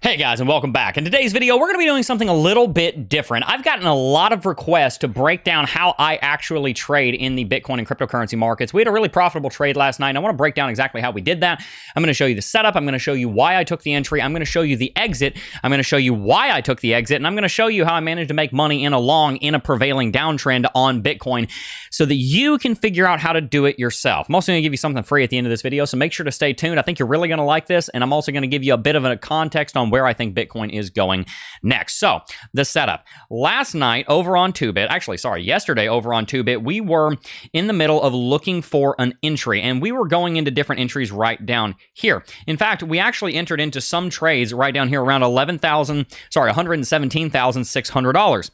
Hey guys, and welcome back. In today's video, we're going to be doing something a little bit different. I've gotten a lot of requests to break down how I actually trade in the Bitcoin and cryptocurrency markets. We had a really profitable trade last night, and I want to break down exactly how we did that. I'm going to show you the setup. I'm going to show you why I took the entry. I'm going to show you the exit. I'm going to show you why I took the exit, and I'm going to show you how I managed to make money in a prevailing downtrend on Bitcoin so that you can figure out how to do it yourself. I'm also going to give you something free at the end of this video, so make sure to stay tuned. I think you're really going to like this, and I'm also going to give you a bit of a context on where I think Bitcoin is going next. So, the setup. Last night over on Toobit, yesterday over on Toobit, we were in the middle of looking for an entry, and we were going into different entries right down here. In fact, we actually entered into some trades right down here around $117,600.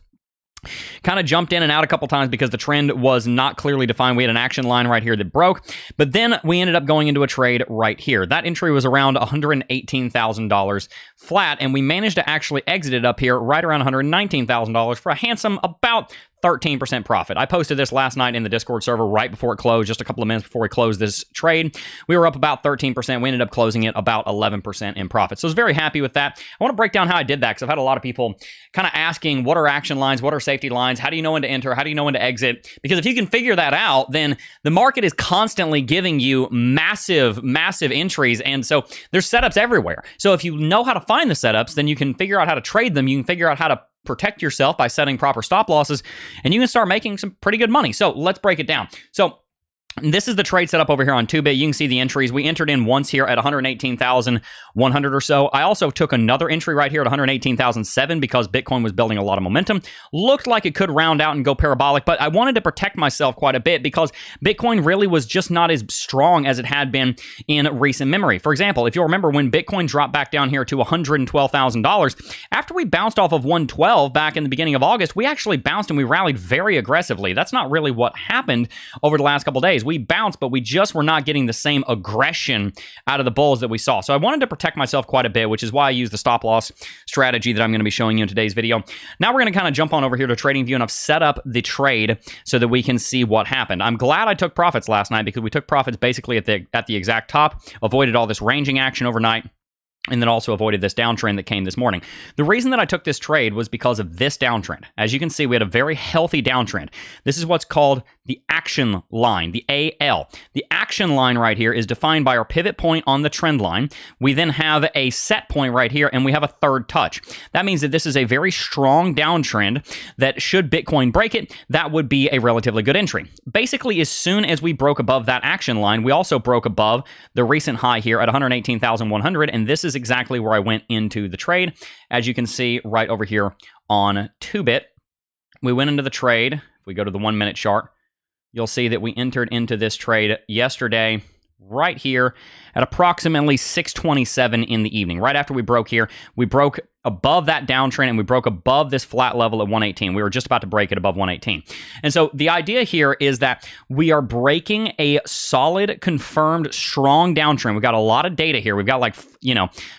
Kind of jumped in and out a couple times because the trend was not clearly defined. We had an action line right here that broke, but then we ended up going into a trade right here. That entry was around $118,000 flat, and we managed to actually exit it up here right around $119,000 for a handsome about 13% profit. I posted this last night in the Discord server right before it closed, just a couple of minutes before we closed this trade. We were up about 13%. We ended up closing it about 11% in profit. So I was very happy with that. I want to break down how I did that because I've had a lot of people kind of asking, what are action lines? What are safety lines? How do you know when to enter? How do you know when to exit? Because if you can figure that out, then the market is constantly giving you massive entries. And so there's setups everywhere. So if you know how to find the setups, then you can figure out how to trade them. You can figure out how to protect yourself by setting proper stop losses, and you can start making some pretty good money. So let's break it down. So this is the trade setup over here on Toobit. You can see the entries. We entered in once here at 118,100 or so. I also took another entry right here at 118,007 because Bitcoin was building a lot of momentum. Looked like it could round out and go parabolic, but I wanted to protect myself quite a bit because Bitcoin really was just not as strong as it had been in recent memory. For example, if you'll remember when Bitcoin dropped back down here to $112,000, after we bounced off of 112 back in the beginning of August, we actually bounced and we rallied very aggressively. That's not really what happened over the last couple of days. We bounced, but we just were not getting the same aggression out of the bulls that we saw. So I wanted to protect myself quite a bit, which is why I use the stop loss strategy that I'm going to be showing you in today's video. Now we're going to kind of jump on over here to TradingView, and I've set up the trade so that we can see what happened. I'm glad I took profits last night because we took profits basically at the exact top, avoided all this ranging action overnight, and then also avoided this downtrend that came this morning. The reason that I took this trade was because of this downtrend. As you can see, we had a very healthy downtrend. This is what's called the action line, the AL. The action line right here is defined by our pivot point on the trend line. We then have a set point right here, and we have a third touch. That means that this is a very strong downtrend that should Bitcoin break it, that would be a relatively good entry. Basically, as soon as we broke above that action line, we also broke above the recent high here at 118,100, and this is exactly where I went into the trade. As you can see right over here on Toobit, we went into the trade. If we go to the 1 minute chart, you'll see that we entered into this trade yesterday right here at approximately 6:27 in the evening. Right after we broke here, we broke above that downtrend and we broke above this flat level at 118. We were just about to break it above 118. And so the idea here is that we are breaking a solid, confirmed, strong downtrend. We've got a lot of data here. We've got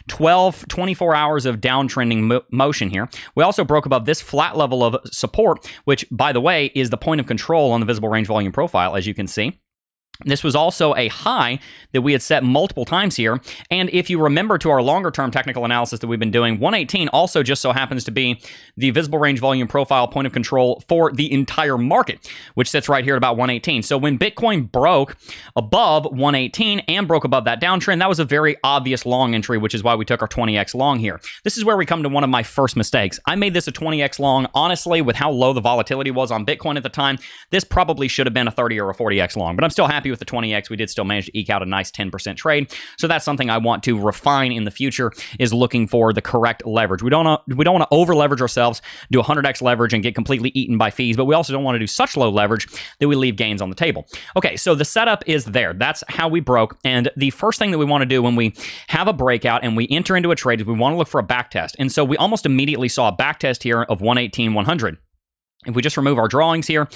12, 24 hours of downtrending motion here. We also broke above this flat level of support, which, by the way, is the point of control on the visible range volume profile, as you can see. This was also a high that we had set multiple times here. And if you remember to our longer term technical analysis that we've been doing, 118 also just so happens to be the visible range volume profile point of control for the entire market, which sits right here at about 118. So when Bitcoin broke above 118 and broke above that downtrend, that was a very obvious long entry, which is why we took our 20x long here. This is where we come to one of my first mistakes. I made this a 20x long. Honestly, with how low the volatility was on Bitcoin at the time, this probably should have been a 30 or a 40x long, but I'm still happy with the 20x. We did still manage to eke out a nice 10% trade. So that's something I want to refine in the future, is looking for the correct leverage. We don't want to over leverage ourselves, do 100x leverage and get completely eaten by fees, but we also don't want to do such low leverage that we leave gains on the table. Okay, so the setup is there. That's how we broke. And the first thing that we want to do when we have a breakout and we enter into a trade is we want to look for a back test. And so we almost immediately saw a back test here of 118,100. If we just remove our drawings here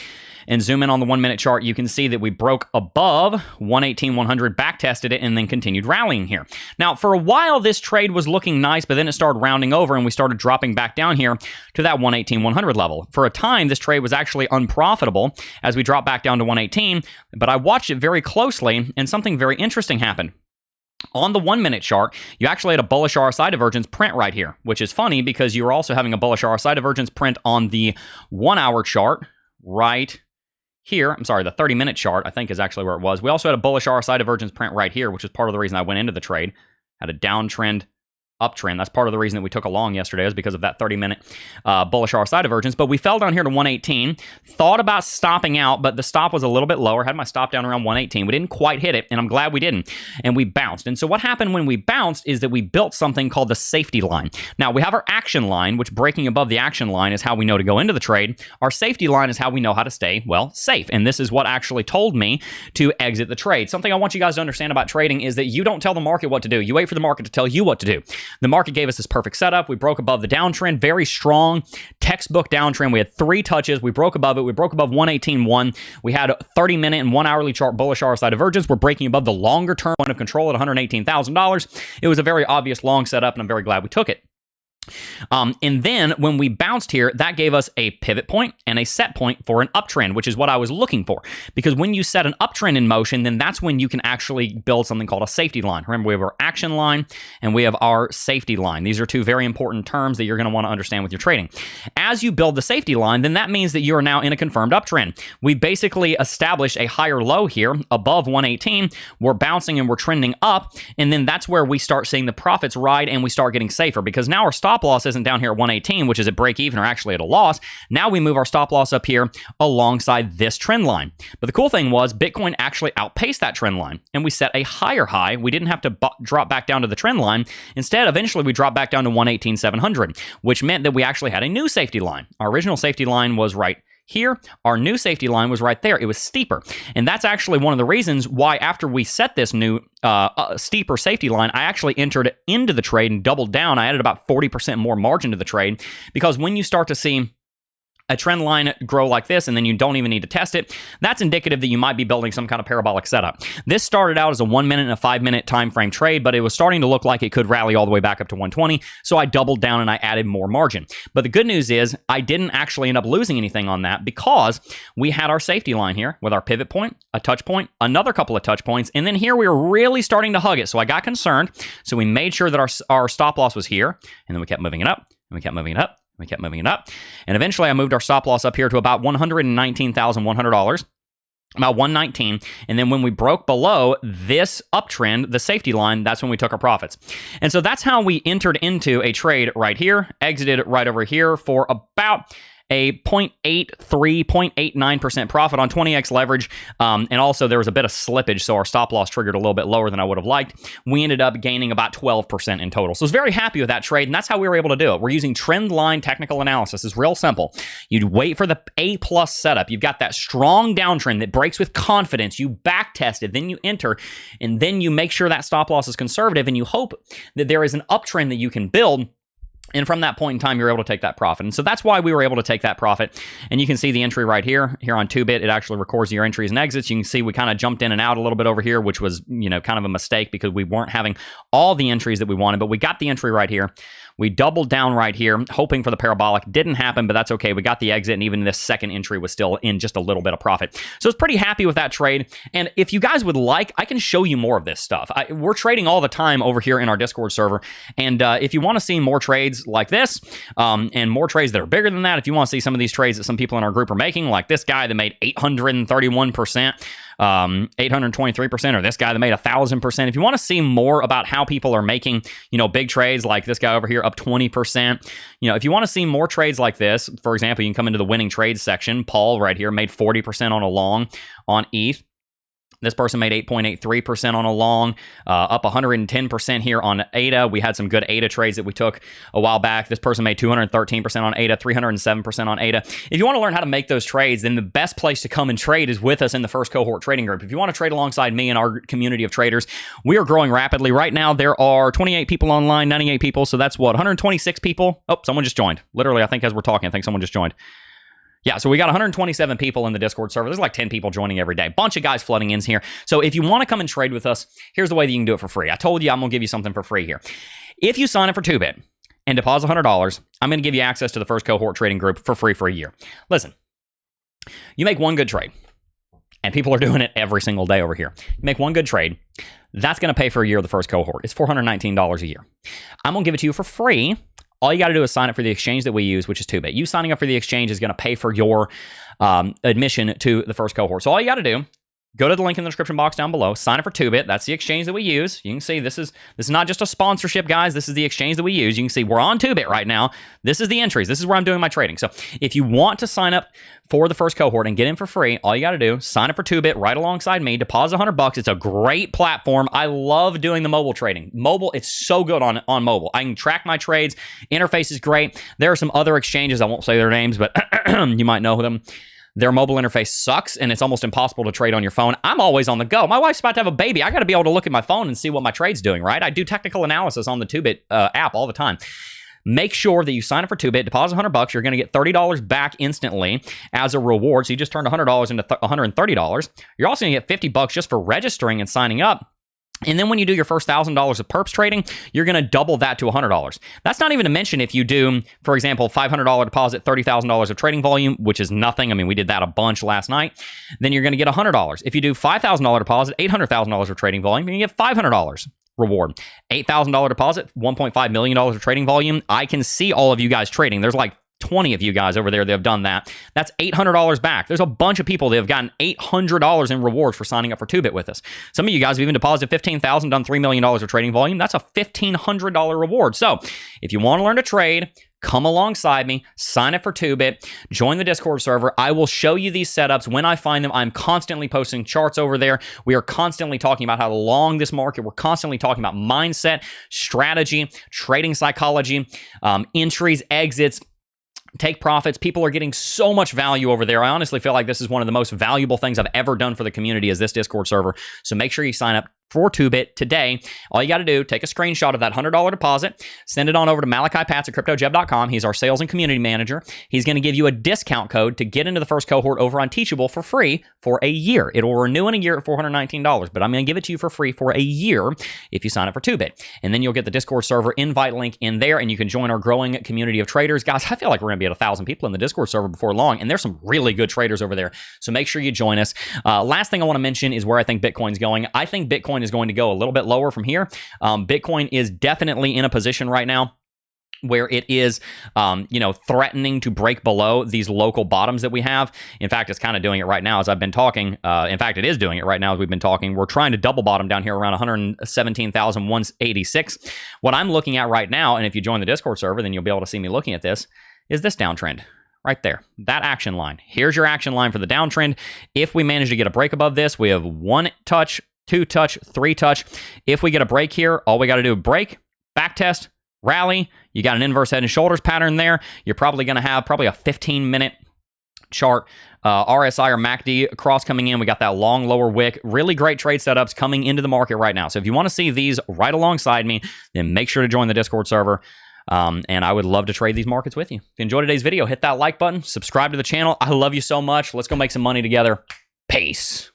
and zoom in on the 1 minute chart, you can see that we broke above 118,100, back tested it, and then continued rallying here. Now, for a while, this trade was looking nice, but then it started rounding over and we started dropping back down here to that 118,100 level. For a time, this trade was actually unprofitable as we dropped back down to 118, but I watched it very closely and something very interesting happened. On the 1 minute chart, you actually had a bullish RSI divergence print right here, which is funny because you were also having a bullish RSI divergence print on the 1 hour chart right here. I'm sorry, the 30-minute chart, I think, is actually where it was. We also had a bullish RSI divergence print right here, which is part of the reason I went into the trade. Had a downtrend, uptrend. That's part of the reason that we took a long yesterday, is because of that 30-minute bullish RSI divergence. But we fell down here to 118. Thought about stopping out, but the stop was a little bit lower. Had my stop down around 118. We didn't quite hit it, and I'm glad we didn't. And we bounced. And so what happened when we bounced is that we built something called the safety line. Now, we have our action line, which breaking above the action line is how we know to go into the trade. Our safety line is how we know how to stay, well, safe. And this is what actually told me to exit the trade. Something I want you guys to understand about trading is that you don't tell the market what to do. You wait for the market to tell you what to do. The market gave us this perfect setup. We broke above the downtrend, very strong textbook downtrend. We had 3 touches. We broke above it. We broke above 118.1. We had a 30-minute and 1 hourly chart bullish RSI divergence. We're breaking above the longer term point of control at $118,000. It was a very obvious long setup, and I'm very glad we took it. And then when we bounced here, that gave us a pivot point and a set point for an uptrend, which is what I was looking for. Because when you set an uptrend in motion, then that's when you can actually build something called a safety line. Remember, we have our action line and we have our safety line. These are 2 very important terms that you're going to want to understand with your trading. As you build the safety line, then that means that you are now in a confirmed uptrend. We basically established a higher low here above 118. We're bouncing and we're trending up. And then that's where we start seeing the profits ride and we start getting safer, because now our stop loss isn't down here at 118, which is at break even or actually at a loss. Now we move our stop loss up here alongside this trend line. But the cool thing was Bitcoin actually outpaced that trend line and we set a higher high. We didn't have to drop back down to the trend line. Instead, eventually we dropped back down to 118,700, which meant that we actually had a new safety line. Our original safety line was right here. Our new safety line was right there. It was steeper. And that's actually one of the reasons why after we set this new steeper safety line, I actually entered into the trade and doubled down. I added about 40% more margin to the trade, because when you start to see a trend line grow like this, and then you don't even need to test it, that's indicative that you might be building some kind of parabolic setup. This started out as a 1 minute and a 5 minute time frame trade, but it was starting to look like it could rally all the way back up to 120, so I doubled down and I added more margin. But the good news is I didn't actually end up losing anything on that, because we had our safety line here with our pivot point, a touch point, another couple of touch points, and then here we were really starting to hug it. So I got concerned, so we made sure that our stop loss was here, and then we kept moving it up, and we kept moving it up. We kept moving it up. And eventually I moved our stop loss up here to about $119,100, about 119. And then when we broke below this uptrend, the safety line, that's when we took our profits. And so that's how we entered into a trade right here, exited right over here for about a 0.83, 0.89% profit on 20x leverage. And also there was a bit of slippage, so our stop loss triggered a little bit lower than I would have liked. We ended up gaining about 12% in total. So I was very happy with that trade, and that's how we were able to do it. We're using trend line technical analysis. It's real simple. You'd wait for the A+ setup. You've got that strong downtrend that breaks with confidence. You back test it, then you enter, and then you make sure that stop loss is conservative, and you hope that there is an uptrend that you can build. And from that point in time, you're able to take that profit. And so that's why we were able to take that profit. And you can see the entry right here. Here on Toobit, it actually records your entries and exits. You can see we kind of jumped in and out a little bit over here, which was, kind of a mistake because we weren't having all the entries that we wanted. But we got the entry right here. We doubled down right here, hoping for the parabolic. Didn't happen, but that's okay. We got the exit, and even this second entry was still in just a little bit of profit. So I was pretty happy with that trade. And if you guys would like, I can show you more of this stuff. We're trading all the time over here in our Discord server. And if you want to see more trades like this, and more trades that are bigger than that, if you want to see some of these trades that some people in our group are making, like this guy that made 831%, 823%, or this guy that made 1,000%. If you want to see more about how people are making, big trades like this guy over here up 20%, if you want to see more trades like this, for example, you can come into the winning trades section. Paul right here made 40% on a long on ETH. This person made 8.83% on a long, up 110% here on ADA. We had some good ADA trades that we took a while back. This person made 213% on ADA, 307% on ADA. If you want to learn how to make those trades, then the best place to come and trade is with us in the first cohort trading group. If you want to trade alongside me and our community of traders, we are growing rapidly. Right now, there are 28 people online, 98 people. So that's what, 126 people? Oh, someone just joined. Literally, I think as we're talking, I think someone just joined. Yeah, so we got 127 people in the Discord server. There's like 10 people joining every day. Bunch of guys flooding in here. So if you want to come and trade with us, here's the way that you can do it for free. I told you I'm going to give you something for free here. If you sign up for Toobit and deposit $100, I'm going to give you access to the first cohort trading group for free for a year. Listen, you make one good trade, And people are doing it every single day over here. You make one good trade. That's going to pay for a year of the first cohort. It's $419 a year. I'm going to give it to you for free. All you got to do is sign up for the exchange that we use, which is Toobit. You signing up for the exchange is going to pay for your admission to the first cohort. So all you got to do, go to the link in the description box down below, sign up for Toobit. That's the exchange that we use. You can see this is not just a sponsorship, guys. This is the exchange that we use. You can see we're on Toobit right now. This is the entries. This is where I'm doing my trading. So if you want to sign up for the first cohort and get in for free, all you got to do, sign up for Toobit right alongside me, deposit $100. It's a great platform. I love doing the mobile trading. Mobile, it's so good on mobile. I can track my trades. Interface is great. There are some other exchanges. I won't say their names, but you might know them. Their mobile interface sucks, and it's almost impossible to trade on your phone. I'm always on the go. My wife's about to have a baby. I got to be able to look at my phone and see what my trade's doing, right? I do technical analysis on the Toobit app all the time. Make sure that you sign up for Toobit, deposit $100. You're going to get $30 back instantly as a reward. So you just turned $100 into $130. You're also going to get $50 just for registering and signing up. And then when you do your first $1,000 of perps trading, you're going to double that to $100. That's not even to mention if you do, for example, $500 deposit, $30,000 of trading volume, which is nothing. I mean, we did that a bunch last night. Then you're going to get $100. If you do $5,000 deposit, $800,000 of trading volume, you get $500 reward. $8,000 deposit, $1.5 million of trading volume. I can see all of you guys trading. There's like 20 of you guys over there that have done that. That's $800 back. There's a bunch of people that have gotten $800 in rewards for signing up for Toobit with us. Some of you guys have even deposited $15,000, done $3 million of trading volume. That's a $1,500 reward. So if you want to learn to trade, come alongside me, sign up for Toobit, join the Discord server. I will show you these setups when I find them. I'm constantly posting charts over there. We are constantly talking about how to long this market. We're constantly talking about mindset, strategy, trading psychology, entries, exits, take profits. People are getting so much value over there. I honestly feel like this is one of the most valuable things I've ever done for the community is this Discord server. So make sure you sign up for Toobit today. All you got to do, take a screenshot of that $100 deposit, send it on over to MalachiPats@CryptoJeb.com. He's our sales and community manager. He's going to give you a discount code to get into the first cohort over on Teachable for free for a year. It will renew in a year at $419, but I'm going to give it to you for free for a year if you sign up for Toobit. And then you'll get the Discord server invite link in there, and you can join our growing community of traders. Guys, I feel like we're going to be at 1,000 people in the Discord server before long, and there's some really good traders over there. So make sure you join us. Last thing I want to mention is where I think Bitcoin's going. I think Bitcoin is going to go a little bit lower from here. Bitcoin is definitely in a position right now where it is, threatening to break below these local bottoms that we have. In fact, it's kind of doing it right now as I've been talking. In fact, it is doing it right now as we've been talking. We're trying to double bottom down here around 117,186. What I'm looking at right now, and if you join the Discord server, then you'll be able to see me looking at this, is this downtrend. Right there, that action line. Here's your action line for the downtrend. If we manage to get a break above this, we have 1 touch, 2 touch, 3 touch. If we get a break here, all we got to do is break, back test, rally. You got an inverse head and shoulders pattern there. You're probably going to have a 15-minute chart, RSI or MACD cross coming in. We got that long lower wick. Really great trade setups coming into the market right now. So if you want to see these right alongside me, then make sure to join the Discord server. And I would love to trade these markets with you. If you enjoyed today's video, hit that like button, subscribe to the channel. I love you so much. Let's go make some money together. Peace.